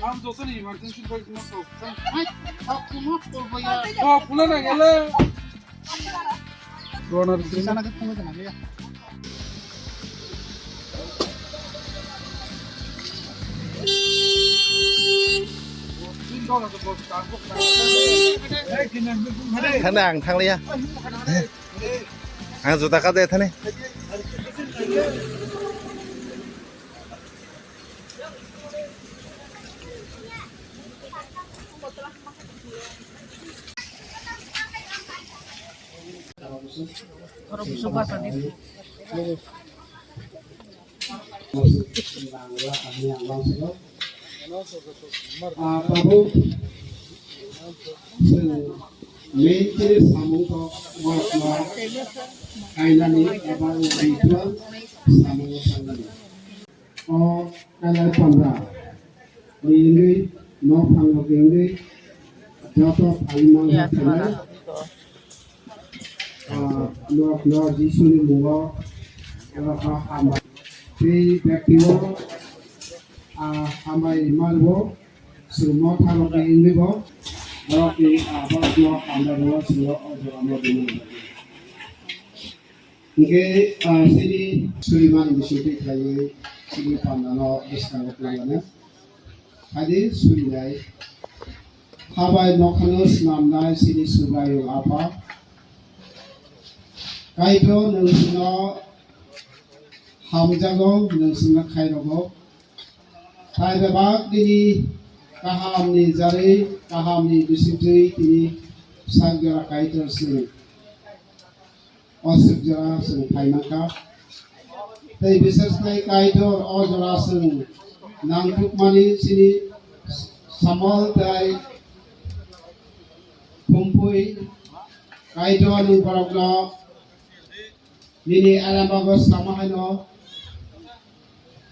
নাম যত নেই ইমার্জেন্সি করে তোমার সব সব তোমার করবো ইয়া সব খুলে না গেলে রোনার বিছানাকে কমে না গিয়া Thằng nàng thằng lia hàng rồi ta cắt đây thằng này Prabu mencari samungko wakma kainani apa ritual samungko sangani. Oh kalau pandra ini no panggo ini jatuh palimang hati. Lo jisu ni muka apa hamba. Di bektiwo hamba imalwo semua kalau ini bo. Oke, apa semua anda semua semua ini. Oke, sini Sulaiman di sini kali sini pandano diskon pelanggannya. Tadi Sulaiman, habai nokanus namnai sini Sulaiman apa? Kaito nungsino hamjago nungsino kairogo. Hai babak ini kaham ni jari kaham ni disitui ini sanggara kaitor sini osik jara sini kainaka tapi bisnes nai kaitor o jara sini nangkuk mani sini samal tai kumpui kaitor ni barangna ini alam bagus sama hano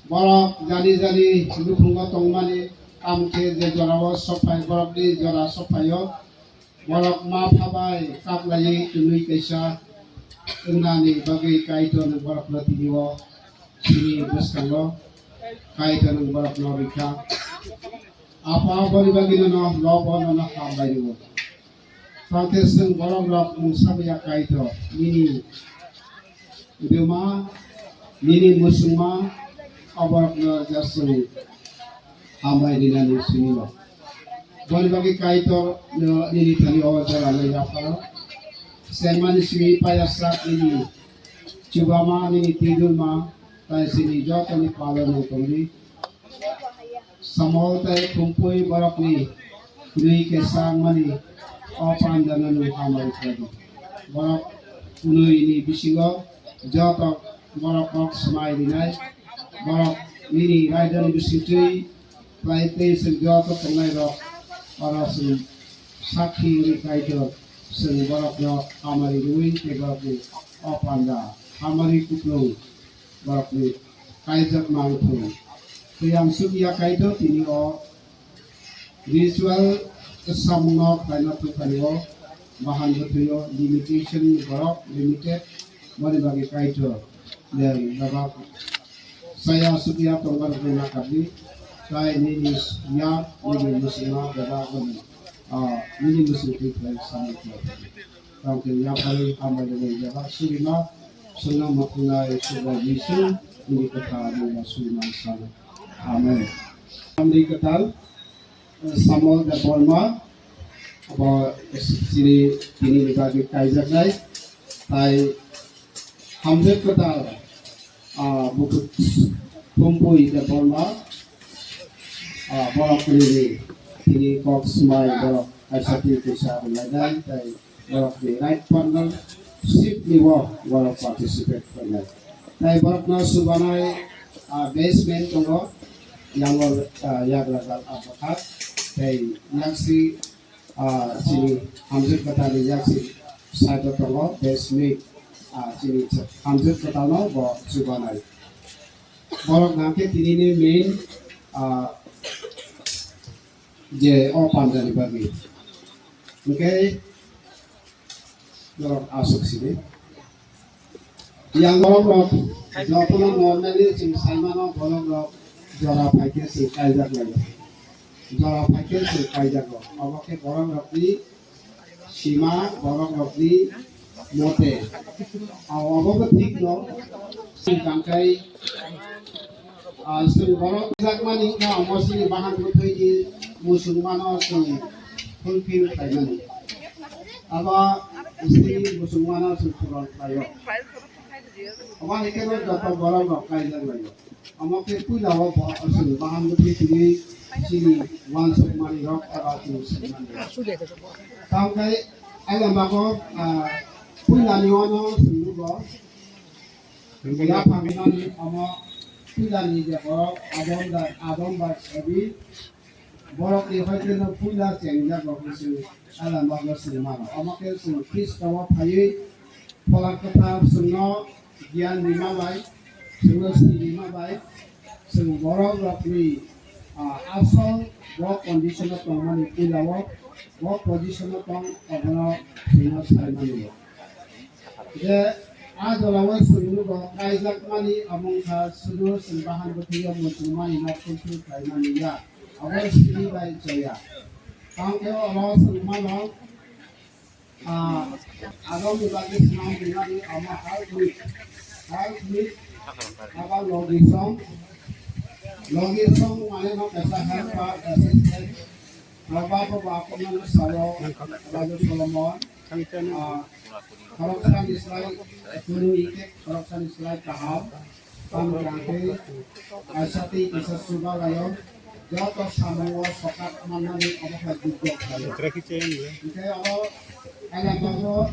barak jadi lukunga tongmani amke je jorawo sopai borok di jora sopayo borok ma phabai kaplai tului kaisa unani bagai kaito nang borok latiwo sini buskango kaito nang borok norika apa bari bagi no lobo no kaplai wo sate sing borok rok musabya kaito mini iduma mini musuma aborok no jasuri hambai dinani sunilo bol bagi kaitor nini tali awajara le yaparo semani simi payasa ini cubama nini tidur ma tai sini jok ni palon komri samol tai kumpui barak ni nui ke sang mani opan dana nu hambai tadi barak nui ini bisigo jok barak ok smai dinai barak nini raidan bisitui Laite sejauh kenai rok para sing sakhi ni kaitor sing barak no amari ruin ke barak ni opanda amari kuplong barak ni kaijak mangthung yang sudia kaitor ini o visual samno kaina tu kaniwo bahan betuyo limitation barak limited mari bagi kaitor dan barak saya sudia tonggar kena kali Kai ini ya ini musimah beragam ini musim kita sama kita. Kalau kita paling amal dengan jaga surima senang makunai sebuah bisu ini kita dengan surima sana. Amin. Kami ketal samol dan bolma apa sini ini bagi kaizak nai. Tai hamzat ketal buku kumpui dan bolma. Borok ini kok semai borok asati kisah belajar dari borok di right panel sip ni borok participate panel. Dari borok na subanai basement tunggu yang yang lagal apakat dari yaksi sini hamzat kata di yaksi satu tunggu basement sini hamzat kata no borok subanai borok nanti ini main je opan dari bagi, oke, dorong asuk sini. Yang dorong jawaban normalnya sing sama no dorong जरा फाइके से कायजाक लायो जरा फाइके से कायजाक अबके बरं रखनी सीमा बरं रखनी मोटे अबके ठीक न सिंकांकाई बरं जाकमानी का अमसिनि बाहान बुथैनि मुसलमानो जों फुलफिल खायनानै आबा इस्रि मुसलमानो जों फुरन खायो अबा एकेबारे जत बरं रखायजाक लायो আমাকে পুলাও আসলে বাহান্নটি থেকে সিনি ওয়ান্স অফ মানি রক এবার তাহলে আলামাগো পুলানি ওয়ানো সুলুগো ইয়া ফামিনানি আমা পুলানি যে বড় আদম বা এবি বড় কি হইতে না পুলা চেঞ্জা গফিসু আলামাগো সুলমান আমাকে সুল খ্রিস্টাও ফাই ফলার কথা সুন্ন জ্ঞান নিমাবাই Sungguh lima baik, sungguh borong rakni asal work condition of money pula work position of agama sehingga saya mani. Jadi adalah sungguh kaizak mani among sungguh sembahan bertiga musliman yang kultur saya mani ya. Awal sini baik saya. Kalau Allah sungguh agama dibagi senang dengan amal hal duit apa logisong mana nak kesahan pak asisten apa aku nak salo Raja Solomon korupsi Islam guru ikut korupsi Islam tahap pamjangke asati kisah subah layon jauh samua sokat mana ni apa juga kita awal alam bago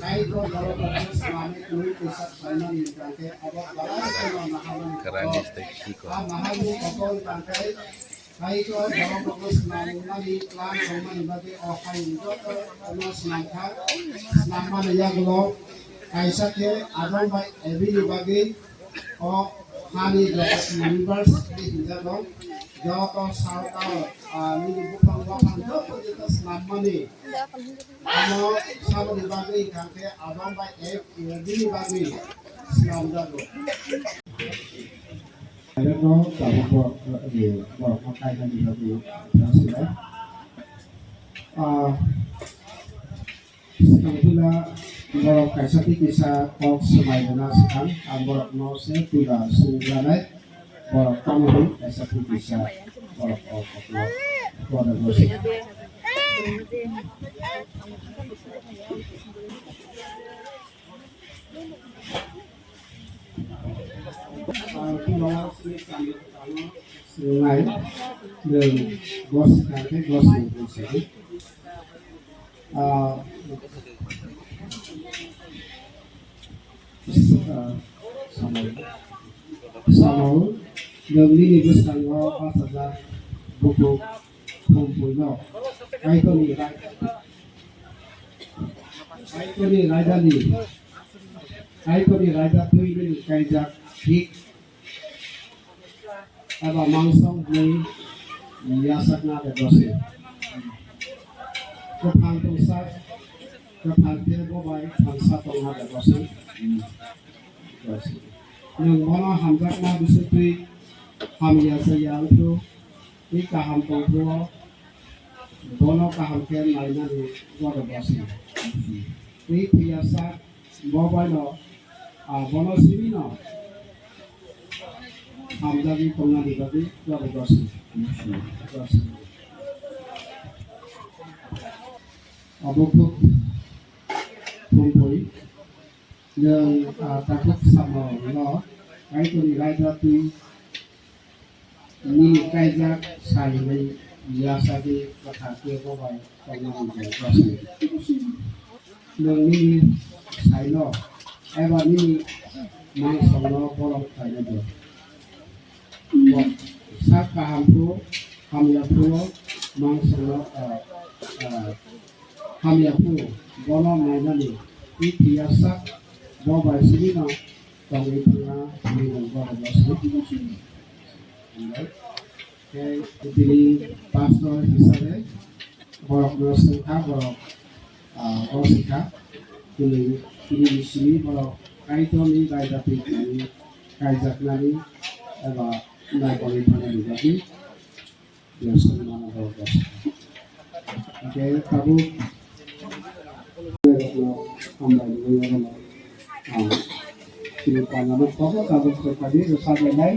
kaito kalau Islamic guru kisah sana ni jangke apa balai kalau mahaman mahamu kapal jangke kaito kalau bago Islamic ni plan sama ni bagi orang itu kalau Islam yang gelo kaisa ke adam baik every bagi oh hani members di dalam jauh sarkar ni bukan jauh kita Islam ni Amo sama dibagi kangke abang baik dibagi Islam dulu. Ada no tahu buat makai dan dibagi nasihat. Sekarang kalau kaisati kisah kok semai nasihat, ambil no se tidak sungai kalau kamu kaisati kisah kalau ada musik. Sungai dan gos kaki gos itu sama dan ini bos kanggo pasada buku kompuno kaito ni raja tu ini kaijak hik apa mangsong ni yasak na ada dosa kepang dosa kepang dia bobai bangsa tong ada dosa yang mana hamzak na bisutui ham yasa yang tu ni kaham tong tu bono kaham ken lainnya ni ada dosa ni biasa bobai no bono sini no hamzaki tongna dibagi ada dosa abukuk kumpul yang takut sama lo itu nilai tu ini kayak saya biasa di kota Tiongkok tongna dosa yang ini saya lo ini mang solo bolong saya do saka hampu hamyapu mang solo hamyapu bolong nainani biasa bobai sini no tong itu na minum bolong dosa jadi pastor hisabe bolong dosa bolong osika ini di sini kalau kaito ni kaida pikani kaijak nani eba naik oleh mana lagi biasa mana kalau biasa. Oke, kamu hamba juga sini panganan pokok kamu sekali resah lain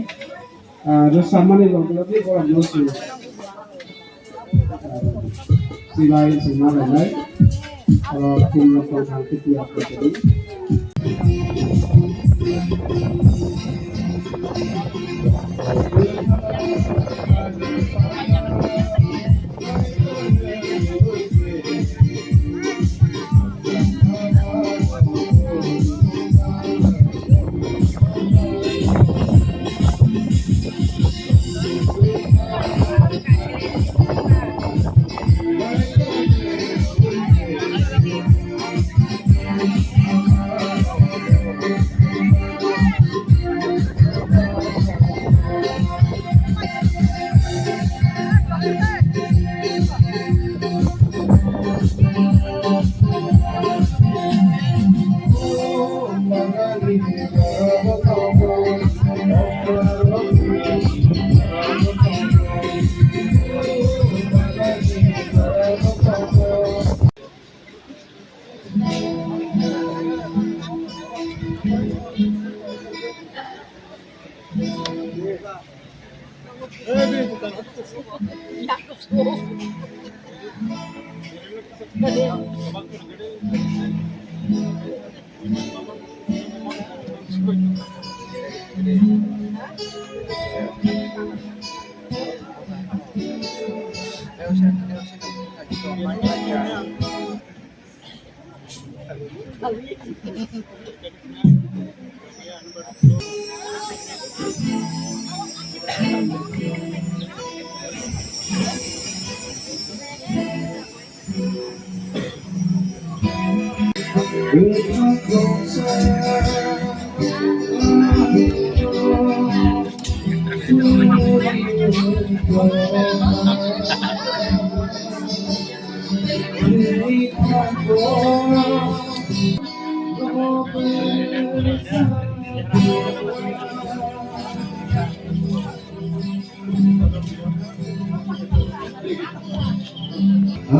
resah mana kalau lebih orang dosa selain semua lain kalau punya kontak tiap hari.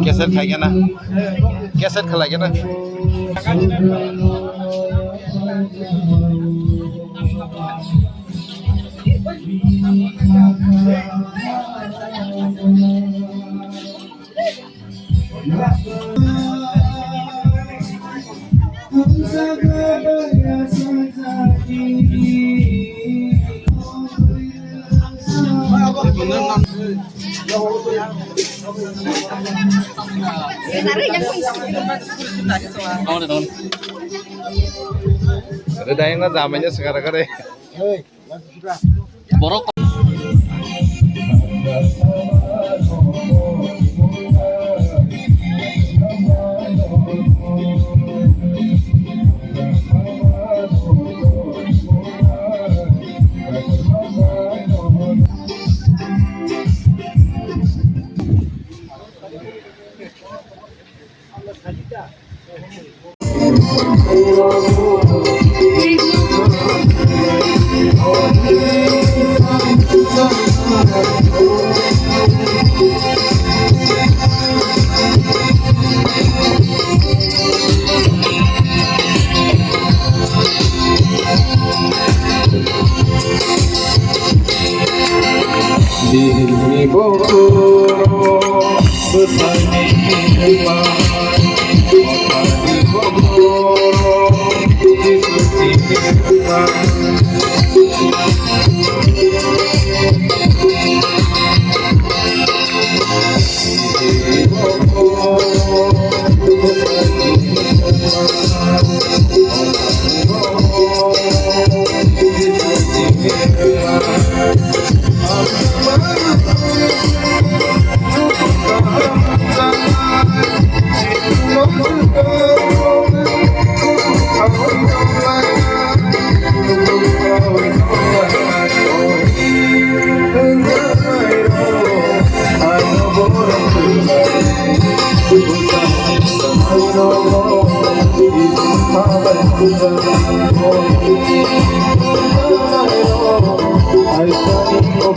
Keset खाएगा ना keset खिलाएगा ना Ada dayang nggak zamannya sekarang kan deh. Borok. I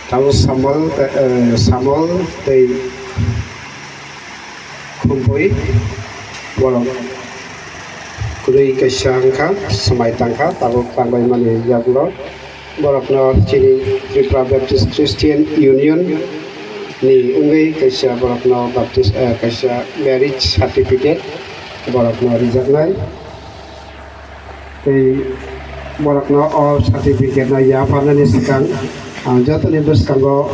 Tahu Samuel tei kumpui bolong kudui kesangka semai tangka tahu tangbai mani jaglo borokno cini Tripura Baptist Christian Union ni ungai kesya borokno Baptist kesya marriage certificate borokno rijaknai tei borokno all certificate na ya panani sekang jatuh ni bersekarang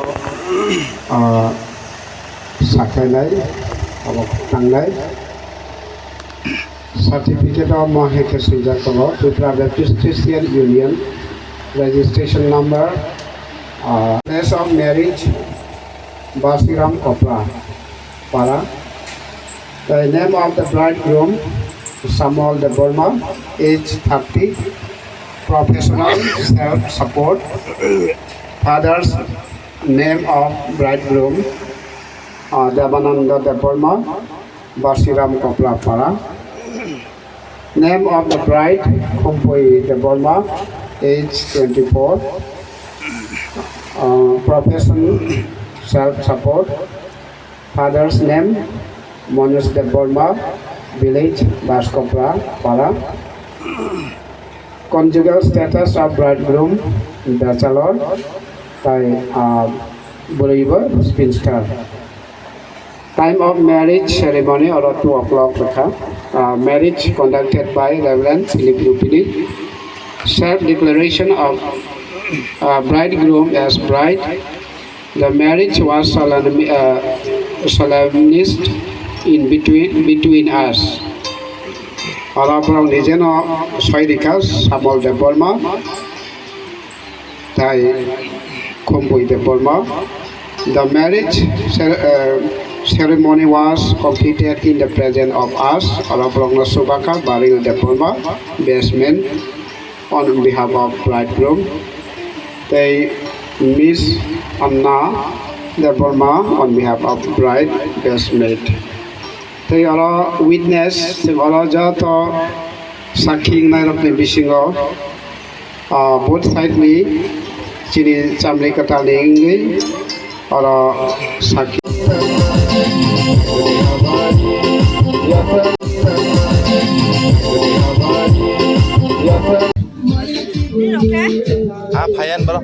sakai lai, kalau tang lai, certificate of mahek sejak kalau Tripura Baptist Christian Union, registration number, place of marriage, Basiram Kopra, para, the name of the bridegroom, Samuel de Burma, age 30, professional self-support. Father's name of bridegroom, Devananda de Burma, Basiram Kopla Para. Name of the bride, Kumpui de Burma, age 24. Profession, self-support. Father's name, Monas de Burma, village, Baskopla Para. Conjugal status of bridegroom, bachelor. Believer, spinster. Time of marriage ceremony or 2 o'clock. Marriage conducted by Reverend Philip Lupini. Self-declaration of bridegroom as bride. The marriage was solemnized in between us. Orang orang nijeno soirikas Samuel de Burma. Kumpui de Burma. The marriage ceremony was completed in the presence of us, Alabrongna Subaka Baril de Burma, basement, on behalf of bridegroom. They Miss Anna de Burma on behalf of bride, basement. They are witness, they are jato saking nairok ni bisingo, both side ni. Cini camli ketaling orang sakit. Phayan bro.